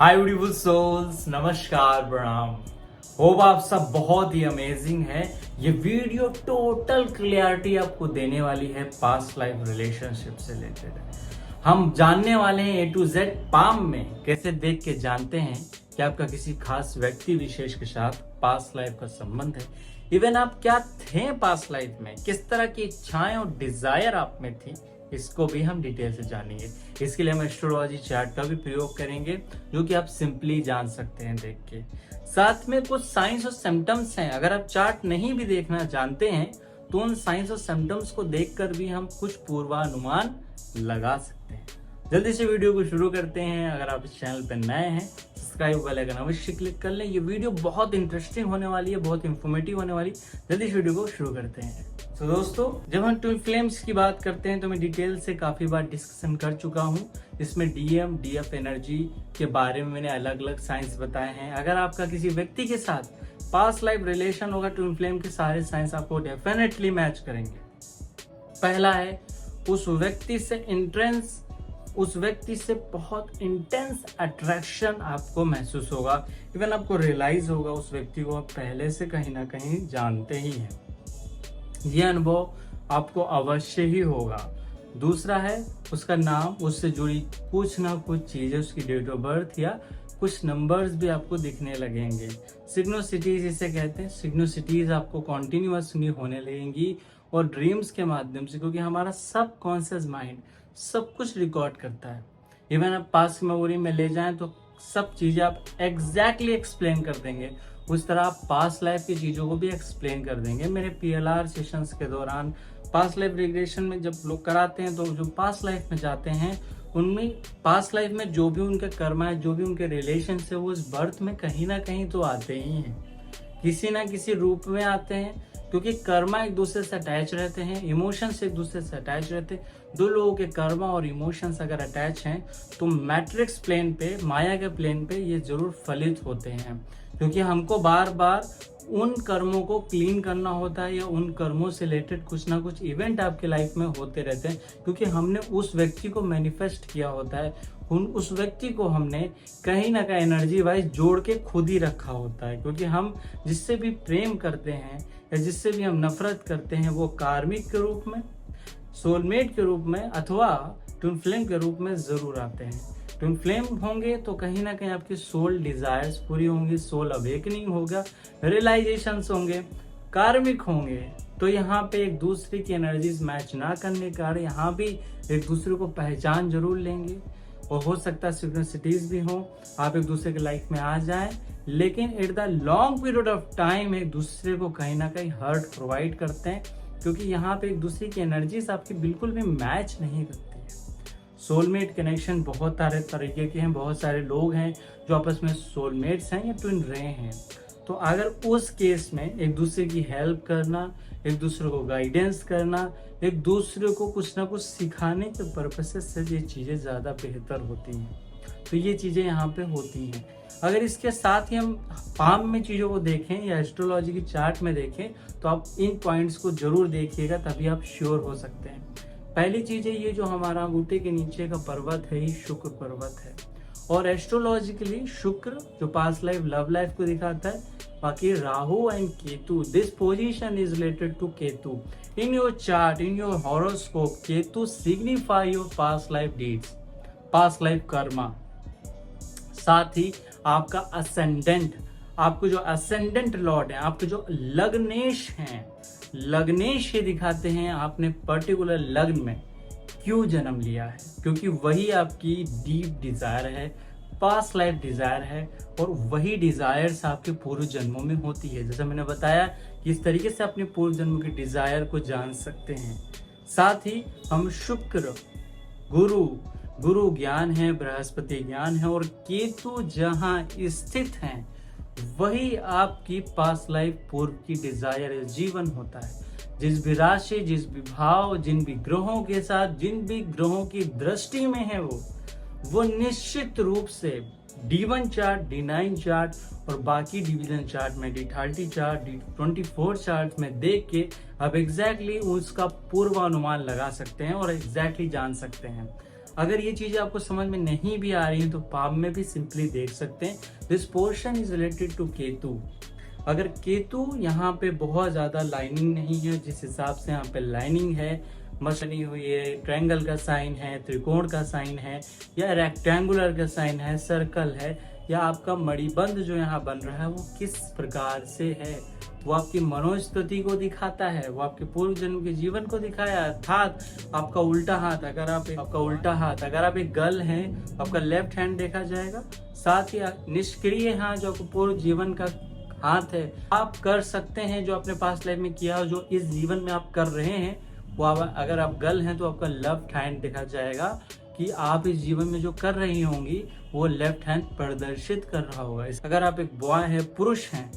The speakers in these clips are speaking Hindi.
हाय ब्यूटीफुल सोल्स, नमस्कार, प्रणाम। होप आप सब बहुत ही अमेजिंग है। ये वीडियो टोटल क्लियरिटी आपको देने वाली है पास्ट लाइफ रिलेशनशिप से रिलेटेड है। हम जानने वाले हैं ए टू जेड पाम में कैसे देख के जानते हैं कि आपका किसी खास व्यक्ति विशेष के साथ पास्ट लाइफ का संबंध है। इवन आप क्या थे पास्ट लाइफ में, किस तरह की इच्छाएं और डिजायर आप में थी, इसको भी हम डिटेल से जानेंगे। इसके लिए हम एस्ट्रोलॉजी चार्ट का भी प्रयोग करेंगे जो कि आप सिंपली जान सकते हैं देख के। साथ में कुछ साइंस और सिम्टम्स हैं, अगर आप चार्ट नहीं भी देखना जानते हैं तो उन साइंस और सिम्टम्स को देखकर भी हम कुछ पूर्वानुमान लगा सकते हैं। जल्दी से वीडियो को शुरू करते हैं। अगर आप इस चैनल पर नए हैं, सब्सक्राइब वाले आइकन अवश्य क्लिक कर लें। ये वीडियो बहुत इंटरेस्टिंग होने वाली है, बहुत इंफॉर्मेटिव होने वाली। जल्दी इस वीडियो को शुरू करते हैं। तो दोस्तों, जब हम ट्विन फ्लेम्स की बात करते हैं तो मैं डिटेल से काफी बार डिस्कशन कर चुका हूँ। इसमें डीएम डीएफ एनर्जी के बारे में मैंने अलग अलग साइंस बताए हैं। अगर आपका किसी व्यक्ति के साथ पास्ट लाइफ रिलेशन होगा, ट्विन फ्लेम के सारे साइंस आपको डेफिनेटली मैच करेंगे। पहला है, उस व्यक्ति से बहुत इंटेंस अट्रैक्शन आपको महसूस होगा। इवन आपको रियलाइज होगा उस व्यक्ति को आप पहले से कहीं ना कहीं जानते ही हैं। यह अनुभव आपको अवश्य ही होगा। दूसरा है, उसका नाम, उससे जुड़ी कुछ ना कुछ चीजें, उसकी डेट ऑफ बर्थ या कुछ नंबर्स भी आपको दिखने लगेंगे। सिग्नोसिटीज इसे कहते हैं। सिग्नोसिटीज आपको कॉन्टिन्यूअसली होने लगेंगी और ड्रीम्स के माध्यम से, क्योंकि हमारा सब कॉन्शियस माइंड सब कुछ रिकॉर्ड करता है। इवन आप पास्ट मेमोरी में ले जाएं तो सब चीजें आप एग्जैक्टली एक्सप्लेन कर देंगे। उस तरह आप पास्ट लाइफ की चीजों को भी एक्सप्लेन कर देंगे। मेरे पीएलआर सेशंस के दौरान पास्ट लाइफ रिग्रेशन में जब लोग कराते हैं तो जो पास्ट लाइफ में जाते हैं उनमें पास्ट लाइफ में जो भी उनका कर्मा है, जो भी उनके रिलेशन है, वो इस बर्थ में कहीं ना कहीं तो आते ही हैं, किसी ना किसी रूप में आते हैं। क्योंकि कर्मा एक दूसरे से अटैच रहते हैं, इमोशंस एक दूसरे से अटैच रहते हैं। दो लोगों के कर्मा और इमोशंस अगर अटैच हैं तो मैट्रिक्स प्लेन पे, माया के प्लेन पे ये जरूर फलित होते हैं। क्योंकि हमको बार बार उन कर्मों को क्लीन करना होता है या उन कर्मों से रिलेटेड कुछ ना कुछ इवेंट आपके लाइफ में होते रहते हैं, क्योंकि हमने उस व्यक्ति को मैनिफेस्ट किया होता है। उस व्यक्ति को हमने कहीं ना कहीं एनर्जी वाइज जोड़ के खुद ही रखा होता है। क्योंकि हम जिससे भी प्रेम करते हैं या जिससे भी हम नफरत करते हैं वो कार्मिक के रूप में, सोलमेट के रूप में अथवा ट्विन फ्लेम के रूप में जरूर आते हैं। ट्विन फ्लेम होंगे तो कहीं ना कहीं आपकी सोल डिजायर्स पूरी होंगी, सोल अवेकनिंग होगा, रियलाइजेशंस होंगे। कार्मिक होंगे तो यहाँ पे एक दूसरे की एनर्जीज मैच ना करने के कारण यहाँ भी एक दूसरे को पहचान जरूर लेंगे और हो सकता है सिग्निसिटीज भी हो, आप एक दूसरे के लाइफ में आ जाएं, लेकिन at the long period of time एक दूसरे को कहीं ना कहीं हर्ट प्रोवाइड करते हैं। क्योंकि यहाँ पे एक दूसरे की एनर्जीज आपकी बिल्कुल भी मैच नहीं करती है। सोलमेट कनेक्शन बहुत सारे तरीके के हैं, बहुत सारे लोग हैं जो आपस में सोलमेट्स हैं या ट्विन रहे हैं। तो अगर उस केस में एक दूसरे की हेल्प करना, एक दूसरे को गाइडेंस करना, एक दूसरे को कुछ ना कुछ सिखाने के पर्पस से ये चीज़ें ज़्यादा बेहतर होती हैं। तो ये चीज़ें यहाँ पे होती हैं। अगर इसके साथ ही हम पाम में चीज़ों को देखें या एस्ट्रोलॉजी की चार्ट में देखें तो आप इन पॉइंट्स को जरूर देखिएगा, तभी आप श्योर हो सकते हैं। पहली चीज़ है, ये जो हमारा अंगूठे के नीचे का पर्वत है, ये शुक्र पर्वत है। और एस्ट्रोलॉजिकली शुक्र जो पास्ट लाइफ लव लाइफ को दिखाता है, बाकी Rahu and Ketu, this position is related to Ketu in your chart, in your horoscope. Ketu signify your past life deeds, past life karma. साथ ही आपका असेंडेंट, आपको जो असेंडेंट लॉर्ड है, आपके जो लग्नेश हैं, लग्नेश ये दिखाते हैं आपने पर्टिकुलर लग्न में क्यों जन्म लिया है। क्योंकि वही आपकी डीप डिजायर है, पास्ट लाइफ डिजायर है, और वही डिजायर्स आपके पूर्व जन्मों में होती है। जैसे मैंने बताया कि इस तरीके से अपने पूर्व जन्मों की डिजायर को जान सकते हैं। साथ ही हम शुक्र, गुरु ज्ञान है, बृहस्पति ज्ञान है, और केतु जहां स्थित हैं वही आपकी पास्ट लाइफ पूर्व की डिजायर जीवन होता है। जिस भी राशि, जिस भी भाव, जिन भी ग्रहों के साथ, जिन भी ग्रहों की दृष्टि में है वो निश्चित रूप से D1 चार्ट, D9 चार्ट और बाकी डिवीजन चार्ट में D30 चार्ट, D24 चार्ट में देख के आप एग्जैक्टली उसका पूर्वानुमान लगा सकते हैं और एग्जैक्टली जान सकते हैं। अगर ये चीजें आपको समझ में नहीं भी आ रही हैं तो पाम में भी सिंपली देख सकते हैं, this portion is related to Ketu. अगर केतु यहाँ पे बहुत ज्यादा लाइनिंग नहीं है, जिस हिसाब से यहाँ पे लाइनिंग है, मसली हुई है, ट्रायंगल का साइन है, त्रिकोण का साइन है, या रेक्टेंगुलर का साइन है, सर्कल है, या आपका मणिबंध जो यहाँ बन रहा है वो किस प्रकार से है, वो आपकी मनोस्थिति को दिखाता है, वो आपके पूर्व जन्म के जीवन को दिखाया। अर्थात आपका उल्टा हाथ, अगर आप एक गर्ल हैं, आपका लेफ्ट हैंड देखा जाएगा। साथ ही निष्क्रिय हाथ जो आपको पूर्व जीवन का हाथ है, आप कर सकते हैं जो अपने पास्ट लाइफ में किया, जो इस जीवन में आप कर रहे हैं वो अगर आप गर्ल हैं तो आपका लेफ्ट हैंड देखा जाएगा कि आप इस जीवन में जो कर रही होंगी वो लेफ्ट हैंड प्रदर्शित कर रहा होगा। अगर आप एक बॉय है, पुरुष हैं,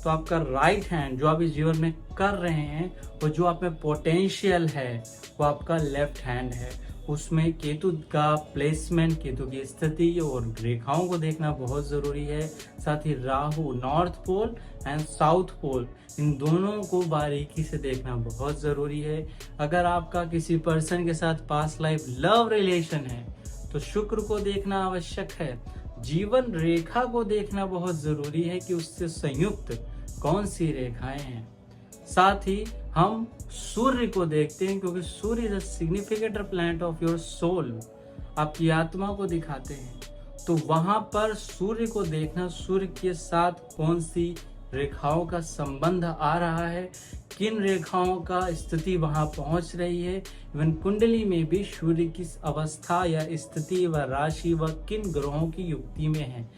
तो आपका राइट हैंड जो आप इस जीवन में कर रहे हैं और जो आप में पोटेंशियल है वो आपका लेफ्ट हैंड है। उसमें केतु का प्लेसमेंट, केतु की स्थिति और रेखाओं को देखना बहुत जरूरी है। साथ ही Rahu, north pole and south pole, इन दोनों को बारीकी से देखना बहुत जरूरी है। अगर आपका किसी पर्सन के साथ पास्ट लाइफ लव रिलेशन है तो शुक्र को देखना आवश्यक है। जीवन रेखा को देखना बहुत जरूरी है कि उससे संयुक्त कौन सी रेखाएं हैं। साथ ही हम सूर्य को देखते हैं क्योंकि Surya is a significant planet of your soul, आपकी आत्मा को दिखाते हैं। तो वहां पर सूर्य को देखना, सूर्य के साथ कौन सी रेखाओं का संबंध आ रहा है, किन रेखाओं का स्थिति वहां पहुंच रही है। इवन कुंडली में भी सूर्य किस अवस्था या स्थिति व राशि व किन ग्रहों की युक्ति में है,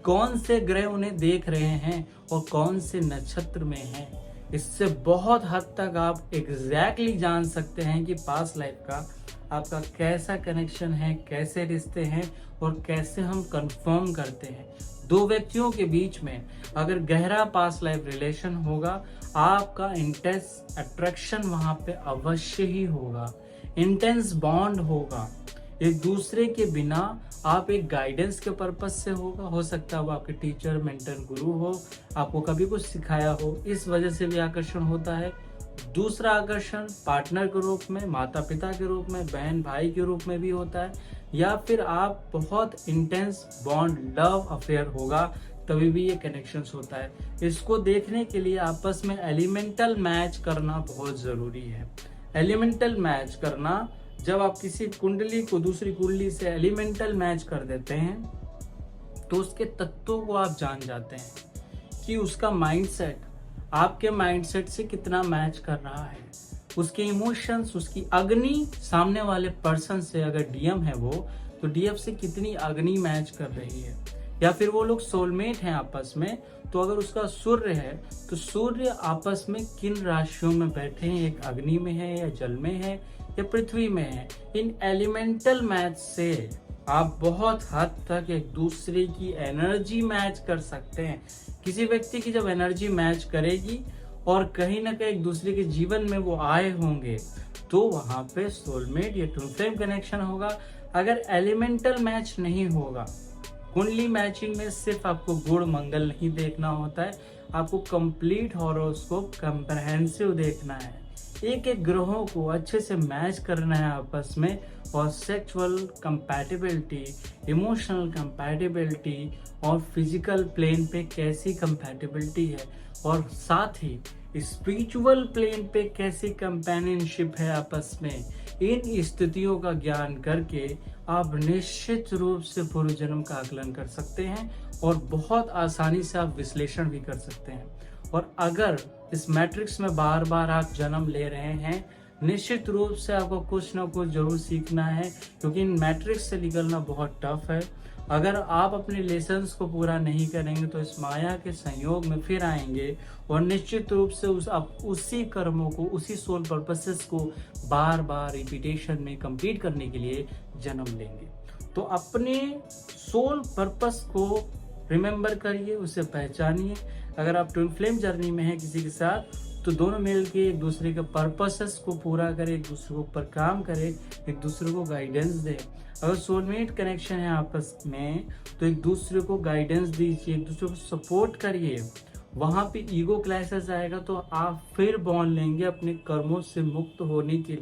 कौन से ग्रह उन्हें देख रहे हैं और कौन से नक्षत्र में हैं। इससे बहुत हद तक आप एग्जैक्टली जान सकते हैं कि पास्ट लाइफ का आपका कैसा कनेक्शन है, कैसे रिश्ते हैं और कैसे हम कंफर्म करते हैं। दो व्यक्तियों के बीच में अगर गहरा पास्ट लाइफ रिलेशन होगा, आपका इंटेंस अट्रैक्शन वहां पे अवश्य ही होगा, इंटेंस बॉन्ड होगा। एक दूसरे के बिना आप एक गाइडेंस के पर्पस से होगा, हो सकता है वो आपके टीचर, मेंटर, गुरु हो, आपको कभी कुछ सिखाया हो, इस वजह से भी आकर्षण होता है। दूसरा आकर्षण पार्टनर के रूप में, माता पिता के रूप में, बहन भाई के रूप में भी होता है, या फिर आप बहुत इंटेंस बॉन्ड, लव अफेयर होगा, तभी भी ये कनेक्शंस होता है। इसको देखने के लिए आपस में एलिमेंटल मैच करना बहुत जरूरी है। एलिमेंटल मैच करना, जब आप किसी कुंडली को दूसरी कुंडली से एलिमेंटल मैच कर देते हैं तो उसके तत्वों को आप जान जाते हैं कि उसका माइंडसेट आपके माइंडसेट से कितना मैच कर रहा है, उसके इमोशंस, उसकी अग्नि सामने वाले पर्सन से, अगर डीएम है वो, तो डीएफ से कितनी अग्नि मैच कर रही है। या फिर वो लोग सोलमेट हैं आपस में, तो अगर उसका सूर्य है तो सूर्य आपस में किन राशियों में बैठे हैं, एक अग्नि में है या जल में है या पृथ्वी में है। इन एलिमेंटल मैच से आप बहुत हद तक एक दूसरे की एनर्जी मैच कर सकते हैं। किसी व्यक्ति की जब एनर्जी मैच करेगी और कहीं ना कहीं एक दूसरे के जीवन में वो आए होंगे तो वहां पे सोलमेट या ट्विन फ्लेम कनेक्शन होगा। अगर एलिमेंटल मैच नहीं होगा, कुंडली मैचिंग में सिर्फ आपको गुण मंगल नहीं देखना होता है, आपको कंप्लीट हॉरोस्कोप कंप्रहेंसिव देखना है। एक एक ग्रहों को अच्छे से मैच करना है आपस में, और सेक्सुअल कंपैटिबिलिटी, इमोशनल कंपैटिबिलिटी और फिजिकल प्लेन पे कैसी कंपैटिबिलिटी है, और साथ ही स्पिरिचुअल प्लेन पे कैसी कंपेनियनशिप है आपस में। इन स्थितियों का ज्ञान करके आप निश्चित रूप से पूर्व जन्म का आकलन कर सकते हैं और बहुत आसानी से आप विश्लेषण भी कर सकते हैं। और अगर इस मैट्रिक्स में बार बार आप जन्म ले रहे हैं, निश्चित रूप से आपको कुछ ना कुछ जरूर सीखना है, क्योंकि इन मैट्रिक्स से निकलना बहुत टफ है। अगर आप अपने लेसन्स को पूरा नहीं करेंगे तो इस माया के संयोग में फिर आएंगे और निश्चित रूप से उसी कर्मों को, उसी सोल पर्पसेस को बार बार रिपीटेशन में कंप्लीट करने के लिए जन्म लेंगे। तो अपने सोल पर्पस को रिमेम्बर करिए, उसे पहचानिए। अगर आप ट्विन फ्लेम जर्नी में हैं किसी के साथ, तो दोनों मिलकर एक दूसरे के पर्पसेस को पूरा करें, एक दूसरे के ऊपर काम करें, एक दूसरे को गाइडेंस दें। अगर सोलमेट कनेक्शन है आपस में तो एक दूसरे को गाइडेंस दीजिए, एक दूसरे को सपोर्ट करिए। वहां पे ईगो क्लैशेस आएगा तो आप फिर बॉन्ड लेंगे अपने कर्मों से मुक्त होने के